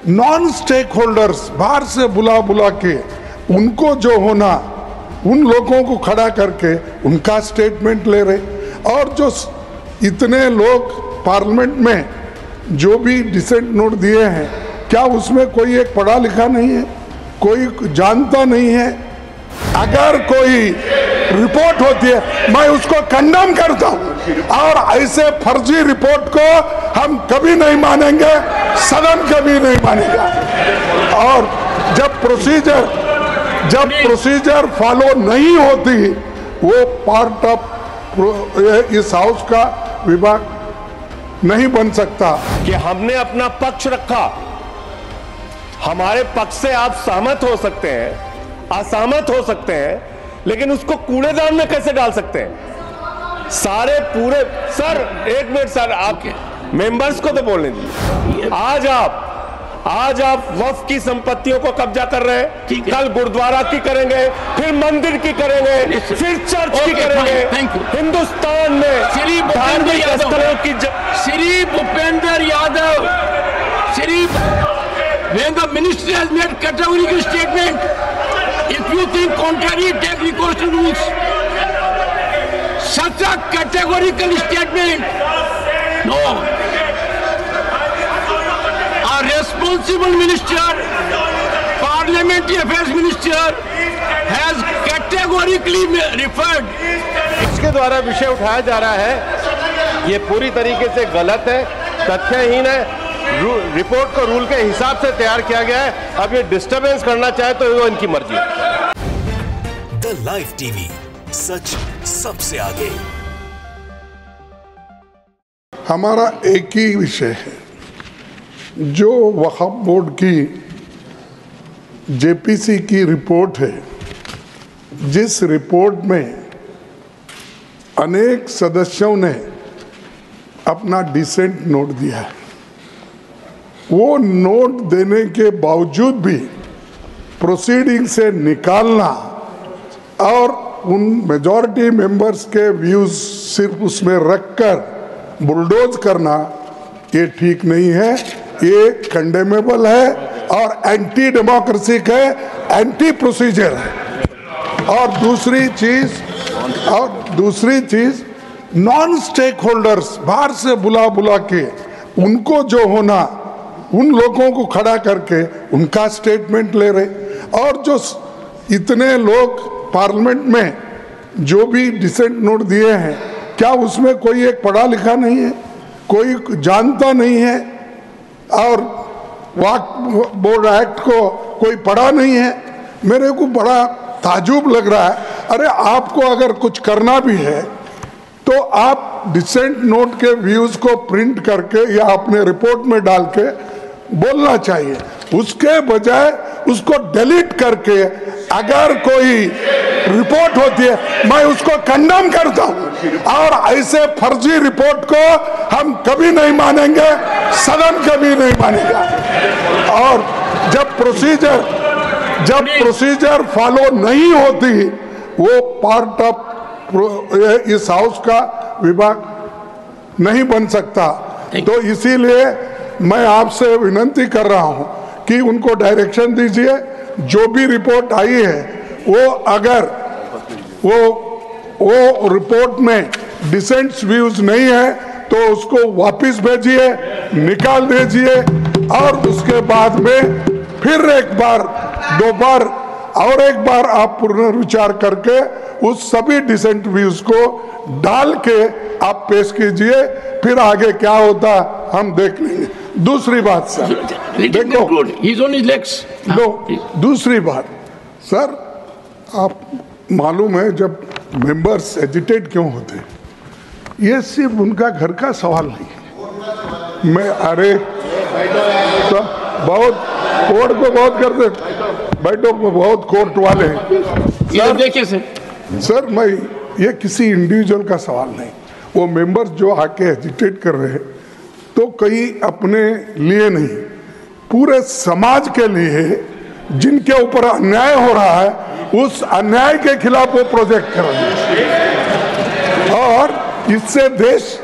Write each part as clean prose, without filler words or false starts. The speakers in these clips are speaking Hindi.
नॉन स्टेक होल्डर्स बाहर से बुला बुला के उनको जो होना, उन लोगों को खड़ा करके उनका स्टेटमेंट ले रहे। और जो इतने लोग पार्लियामेंट में जो भी डिसेंट नोट दिए हैं, क्या उसमें कोई एक पढ़ा लिखा नहीं है, कोई जानता नहीं है? अगर कोई रिपोर्ट होती है मैं उसको कंडेम करता हूं, और ऐसे फर्जी रिपोर्ट को हम कभी नहीं मानेंगे, सदन कभी नहीं मानेगा। और जब प्रोसीजर फॉलो नहीं होती, वो पार्ट ऑफ इस हाउस का विभाग नहीं बन सकता। कि हमने अपना पक्ष रखा, हमारे पक्ष से आप सहमत हो सकते हैं, असहमत हो सकते हैं, लेकिन उसको कूड़ेदान में कैसे डाल सकते हैं? सारे पूरे सर, एक मिनट सर, आप मेंबर्स को तो बोलने दीजिए। आज आप वक्फ की संपत्तियों को कब्जा कर रहे हैं, कल गुरुद्वारा की करेंगे, फिर मंदिर की करेंगे, फिर चर्च की करेंगे। हिंदुस्तान में धार्मिक स्थलों की Shri Bhupendra Yadav, when the ministry has made categorical statement, if you think contrary, take recourse to rules. Such a categorical statement, no. A responsible minister, parliamentary affairs minister, has categorically referred. इसके द्वारा विषय उठाया जा रहा है, ये पूरी तरीके से गलत है, तथ्यहीन है। रिपोर्ट को रूल के हिसाब से तैयार किया गया है। अब ये डिस्टरबेंस करना चाहे तो वो इनकी मर्जी है। द लाइव टीवी, सच सबसे आगे। हमारा एक ही विषय है, जो वक्फ बोर्ड की जेपीसी की रिपोर्ट है, जिस रिपोर्ट में अनेक सदस्यों ने अपना डिसेंट नोट दिया है, वो नोट देने के बावजूद भी प्रोसीडिंग से निकालना और उन मेजॉरिटी मेंबर्स के व्यूज सिर्फ उसमें रखकर बुलडोज करना, ये ठीक नहीं है, ये कंडेमेबल है और एंटी डेमोक्रेसी है, एंटी प्रोसीजर है। और दूसरी चीज नॉन स्टेक होल्डर्स बाहर से बुला बुला के उनको जो होना, उन लोगों को खड़ा करके उनका स्टेटमेंट ले रहे। और जो इतने लोग पार्लियामेंट में जो भी डिसेंट नोट दिए हैं, क्या उसमें कोई एक पढ़ा लिखा नहीं है, कोई जानता नहीं है, और वक्फ बोर्ड एक्ट को कोई पढ़ा नहीं है? मेरे को बड़ा ताजुब लग रहा है। अरे आपको अगर कुछ करना भी है तो आप डिसेंट नोट के व्यूज को प्रिंट करके या अपने रिपोर्ट में डाल के बोलना चाहिए, उसके बजाय उसको डिलीट करके अगर कोई रिपोर्ट होती है मैं उसको कंडेम करता हूं। और ऐसे फर्जी रिपोर्ट को हम कभी नहीं मानेंगे, सदन कभी नहीं मानेगा। और जब प्रोसीजर फॉलो नहीं होती, वो पार्ट ऑफ इस हाउस का विभाग नहीं बन सकता। तो इसीलिए मैं आपसे विनती कर रहा हूं कि उनको डायरेक्शन दीजिए, जो भी रिपोर्ट आई है वो अगर वो रिपोर्ट में डिसेंट व्यूज नहीं है तो उसको वापस भेजिए, निकाल दीजिए, और उसके बाद में फिर एक बार, दो बार और एक बार आप पुनर्विचार करके उस सभी डिसेंट व्यूज को डाल के आप पेश कीजिए, फिर आगे क्या होता हम देख लेंगे। दूसरी बात सर, देखो, दूसरी बात सर, आप मालूम है जब मेंबर्स एजिटेट क्यों होते हैं, ये सिर्फ उनका घर का सवाल नहीं है। मैं अरे तो बहुत कोर्ट को बहुत करते, बैठो बहुत कोर्ट वाले हैं। देखिए सर, मैं ये किसी इंडिविजुअल का सवाल नहीं, वो मेंबर्स जो आके एजिटेट कर रहे हैं तो कई अपने लिए नहीं, पूरे समाज के लिए, जिनके ऊपर अन्याय हो रहा है, उस अन्याय के खिलाफ वो प्रोजेक्ट कर रहे हैं। और इससे देश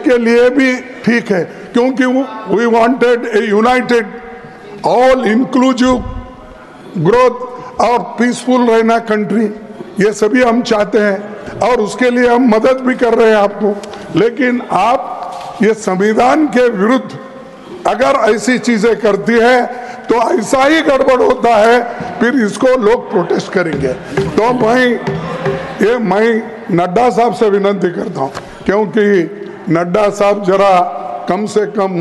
के लिए भी ठीक है, क्योंकि we wanted a united all inclusive growth और पीसफुल रहना कंट्री, ये सभी हम चाहते हैं और उसके लिए हम मदद भी कर रहे हैं आपको। लेकिन आप ये संविधान के विरुद्ध अगर ऐसी चीजें करती है तो ऐसा ही गड़बड़ होता है, फिर इसको लोग प्रोटेस्ट करेंगे। तो मैं नड्डा साहब से विनती करता हूं, क्योंकि नड्डा साहब जरा कम से कम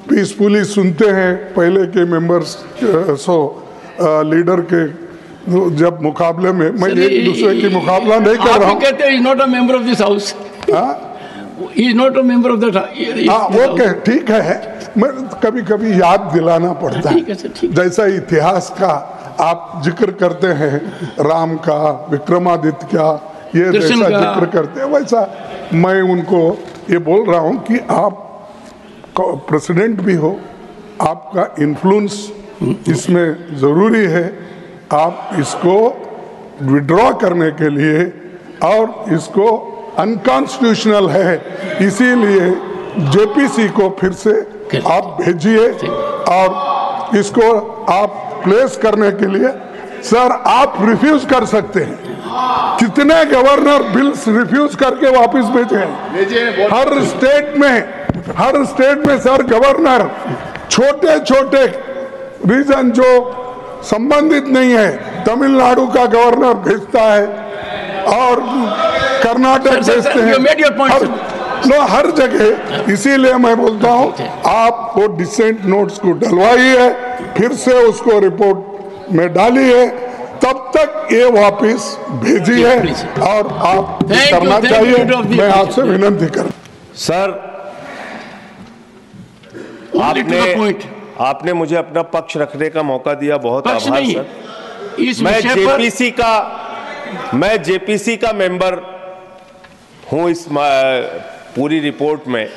पीसफुली सुनते हैं पहले के मेंबर्स लीडर के जब मुकाबले में। मैं एक दूसरे की मुकाबला नहीं कर रहा हूँ। कहते हैं not a member of this house, is not a member of that. Okay, ठीक है, मैं कभी कभी याद दिलाना पड़ता है। जैसा इतिहास का आप जिक्र करते हैं, राम का, विक्रमादित्य का, ये जैसा जिक्र करते हैं, वैसा मैं उनको ये बोल रहा हूँ कि आप प्रेसिडेंट भी हो, आपका इन्फ्लुएंस इसमें जरूरी है। आप इसको विड्रॉ करने के लिए, और इसको अनकॉन्स्टिट्यूशनल है, इसीलिए जेपीसी को फिर से आप भेजिए और इसको आप प्लेस करने के लिए। सर, आप रिफ्यूज कर सकते हैं, कितने गवर्नर बिल्स रिफ्यूज करके वापस भेजे हैं हर स्टेट में सर। गवर्नर छोटे छोटे रीजन जो संबंधित नहीं है, तमिलनाडु का गवर्नर भेजता है और कर्नाटक भेजते हैं, हर जगह। इसीलिए मैं बोलता हूं, आप वो डिसेंट नोट्स को डलवाइए, फिर से उसको रिपोर्ट में डालिए, तब तक ये वापस भेजिए और आप करना चाहिए। मैं आपसे विनती कर। सर, आपने मुझे अपना पक्ष रखने का मौका दिया, बहुत आभार सर। मैं जेपीसी का मेंबर हूं इस पूरी रिपोर्ट में।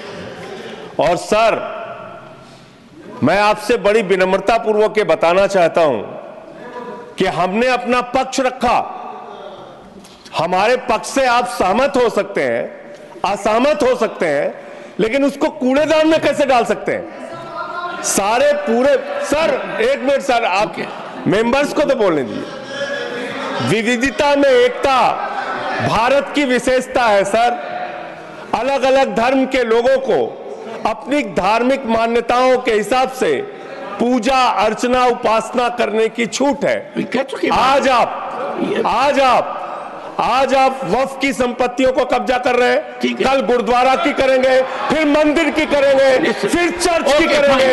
और सर, मैं आपसे बड़ी विनम्रता पूर्वक ये बताना चाहता हूं कि हमने अपना पक्ष रखा। हमारे पक्ष से आप सहमत हो सकते हैं, असहमत हो सकते हैं, लेकिन उसको कूड़ेदान में कैसे डाल सकते हैं? सारे पूरे सर, एक मिनट सर, आप मेंबर्स को तो बोलने दीजिए। विविधता में एकता भारत की विशेषता है सर। अलग अलग धर्म के लोगों को अपनी धार्मिक मान्यताओं के हिसाब से पूजा अर्चना उपासना करने की छूट है। आज आप वक्फ की संपत्तियों को कब्जा कर रहे हैं, कल गुरुद्वारा की करेंगे, फिर मंदिर की करेंगे, फिर चर्च की करेंगे।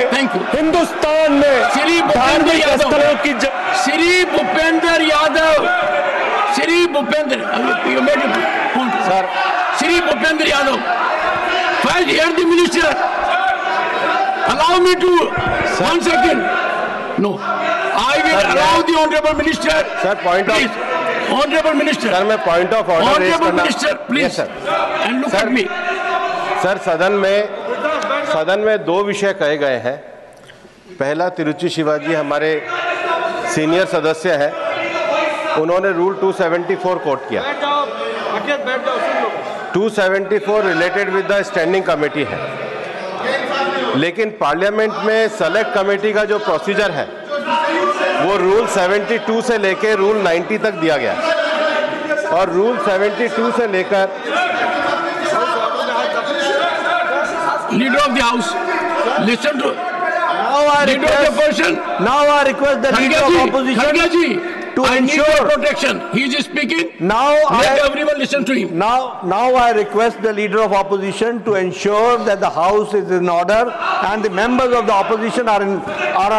हिंदुस्तान में धार्मिक स्थलों की Shri Bhupendra Yadav, Shri Bhupendra Yadav, first hear the minister. Allow me to 1 second. No, I will allow the honorable minister. Sir, point of honorable minister. Sir, मैं point of order honorable minister, please. Yes, sir. And look at me. Sir, सदन में दो विषय कहे गए हैं। पहला, तिरुचि शिवाजी हमारे सीनियर सदस्य हैं, उन्होंने रूल 274 कोट किया। 274 related with the standing committee है, लेकिन पार्लियामेंट में सेलेक्ट कमेटी का जो प्रोसीजर है वो रूल 72 से लेकर रूल 90 तक दिया गया है। और रूल 72 से लेकर leader of the house, listen to now I request the leader of opposition to ensure protection. He is speaking. Let everyone listen to him. Now I request the leader of opposition to ensure that the house is in order and the members of the opposition are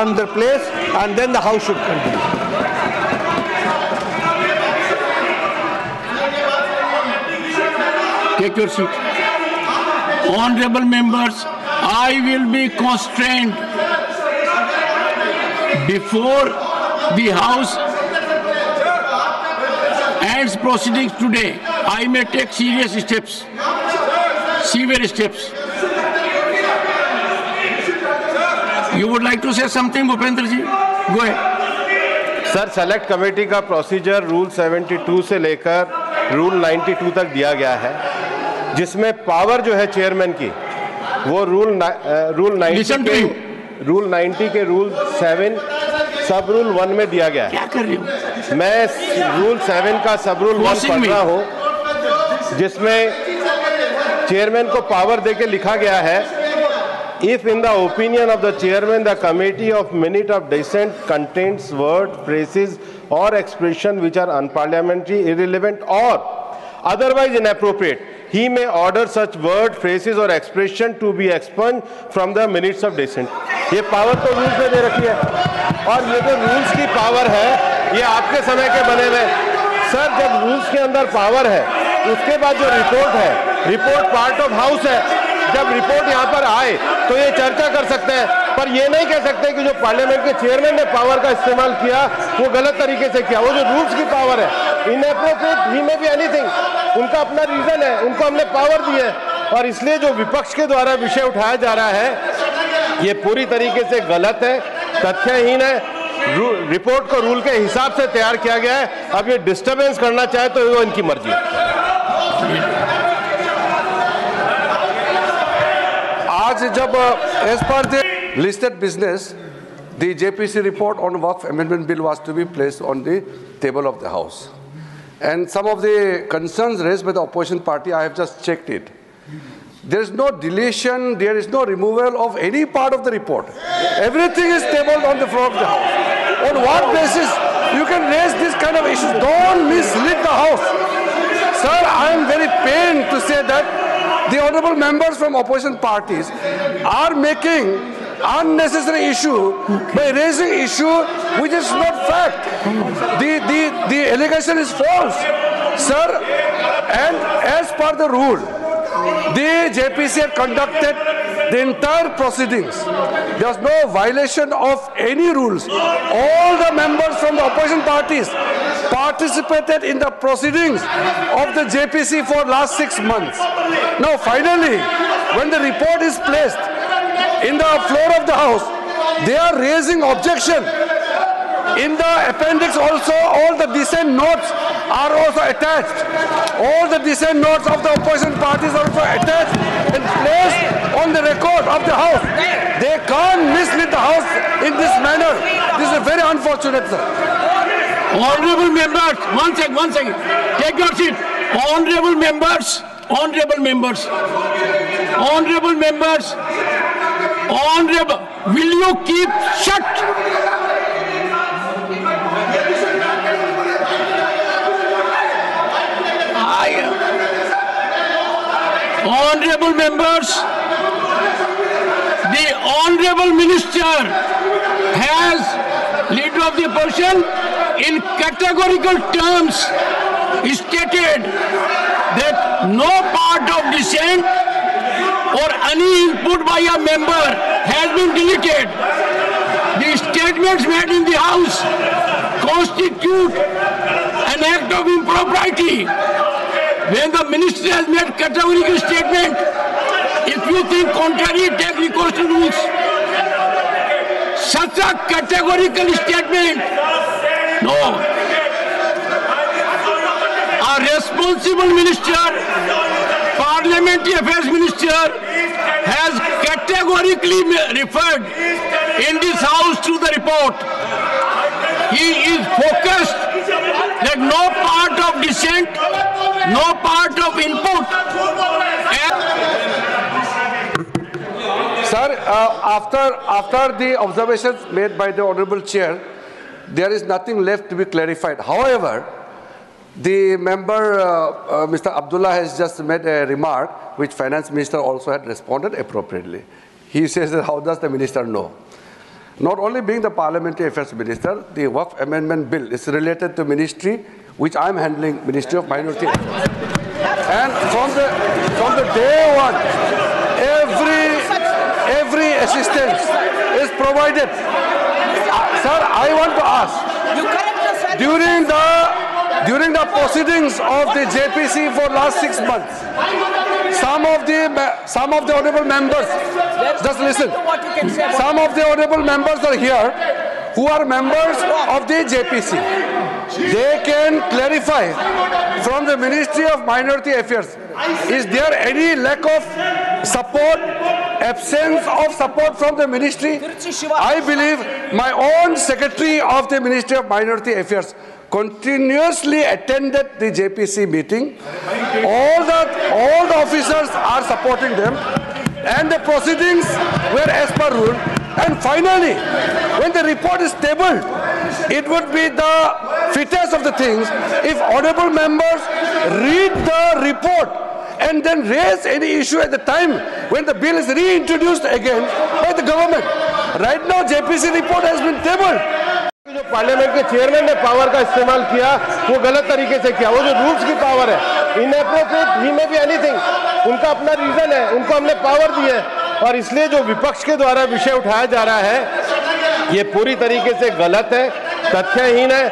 on their place, and then the house should continue. Take your seat. Honorable members, I will be constrained before the house ends proceedings today. I may take serious steps, severe steps. You would like to say something, Bhupendra ji? Go ahead. Sir, select committee का प्रोसीजर रूल 72 से लेकर रूल 92 तक दिया गया है, जिसमें पावर जो है चेयरमैन की वो रूल 90 रूल 90 के रूल 7 सब रूल 1 में दिया गया है। क्या कर रही हो? मैं रूल 7 का सब रूल 1 पढ़ रहा हूँ, जिसमें चेयरमैन को पावर देके लिखा गया है, if in the opinion of the chairman the committee of minute of dissent contains word, phrases or expression which are unparliamentary, irrelevant or otherwise inappropriate, he may order such word, phrases or expression to be expunged from the minutes of dissent. ये पावर तो रूल्स में दे रखी है, और ये जो रूल्स की पावर है ये आपके समय के बने हुए। सर, जब रूल्स के अंदर पावर है, उसके बाद जो रिपोर्ट है, रिपोर्ट पार्ट ऑफ हाउस है, जब रिपोर्ट यहाँ पर आए तो ये चर्चा कर सकते हैं, पर ये नहीं कह सकते कि जो पार्लियामेंट के चेयरमैन ने पावर का इस्तेमाल किया वो गलत तरीके से किया। वो जो रूल्स की पावर है, इनएप्रोप्रिएट ही में भी एनीथिंग, उनका अपना रीजन है, उनको हमने पावर दी है, और इसलिए जो विपक्ष के द्वारा विषय उठाया जा रहा है ये पूरी तरीके से गलत है, तथ्यहीन है। रिपोर्ट को रूल के हिसाब से तैयार किया गया है। अब ये डिस्टर्बेंस करना चाहे तो वो इनकी मर्जी है। आज जब as per the listed business, the JPC report on Waqf Amendment Bill was to be placed on the table of the House. And some of the concerns raised by the opposition party, I have just checked it. There is no deletion, there is no removal of any part of the report. Everything is tabled on the floor of the House. On what basis you can raise this kind of issues? Don't mislead the House. Sir, I am very pained to say that the honorable members from opposition parties are making unnecessary issue by raising issue which is not fact. The allegation is false, sir. And as per the rule, the JPC had conducted the entire proceedings. There was no violation of any rules. All the members from the opposition parties participated in the proceedings of the JPC for last 6 months. Now finally, when the report is placed in the floor of the House, they are raising objection. In the appendix also, all the dissent notes are also attached. All the dissent notes of the opposition parties are also attached and placed on the record of the House. They can't mislead the House in this manner. This is very unfortunate, sir. Honorable members, one second. Take your seat. Honorable members, will you keep shut? Honorable members, the Honorable Minister has, Leader of the Opposition, in categorical terms stated that no part of dissent or any input by a member has been deleted. The statements made in the House constitute an act of impropriety. When the minister has made categorical statement, if you think contrary, take recourse to rules. Such a categorical statement, no. A responsible minister, Parliamentary Affairs Minister, has categorically referred in this House to the report. He is focused that no part of dissent, no part of input. Sir, after the observations made by the Honorable Chair, there is nothing left to be clarified. However, the member, Mr. Abdullah, has just made a remark which Finance Minister also had responded appropriately. He says that how does the Minister know? Not only being the Parliamentary Affairs Minister, the Waqf Amendment Bill is related to ministry which I am handling, Ministry of Minority Affairs. And from the day one, every assistance is provided. Sir, I want to ask, during the proceedings of the JPC for last 6 months, some of the honorable members, just listen, some of the honorable members are here who are members of the JPC. They can clarify from the Ministry of Minority Affairs, is there any lack of support absence of support from the ministry. I believe my own secretary of the Ministry of Minority Affairs continuously attended the JPC meeting. All the officers are supporting them, and the proceedings were as per rule. And finally, when the report is tabled, it would be the fittest of the things if honorable members read the report and then raise any issue at the time when the bill is reintroduced again by the government. Right now, JPC report has been tabled. जो पार्लियामेंट के चेयरमैन ने पावर का इस्तेमाल किया वो गलत तरीके से किया। वो जो रूल्स की पावर है, इनएप्रोप्रिएट ही में भी एनीथिंग, उनका अपना रीजन है, उनको हमने पावर दी है। और इसलिए जो विपक्ष के द्वारा विषय उठाया जा रहा है ये पूरी तरीके से गलत है, तथ्यहीन है।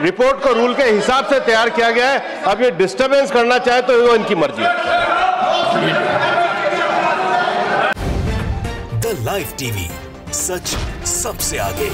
रिपोर्ट को रूल के हिसाब से तैयार किया गया है। अब ये डिस्टर्बेंस करना चाहे तो वो इनकी मर्जी है। द लाइव टीवी, सच सबसे आगे।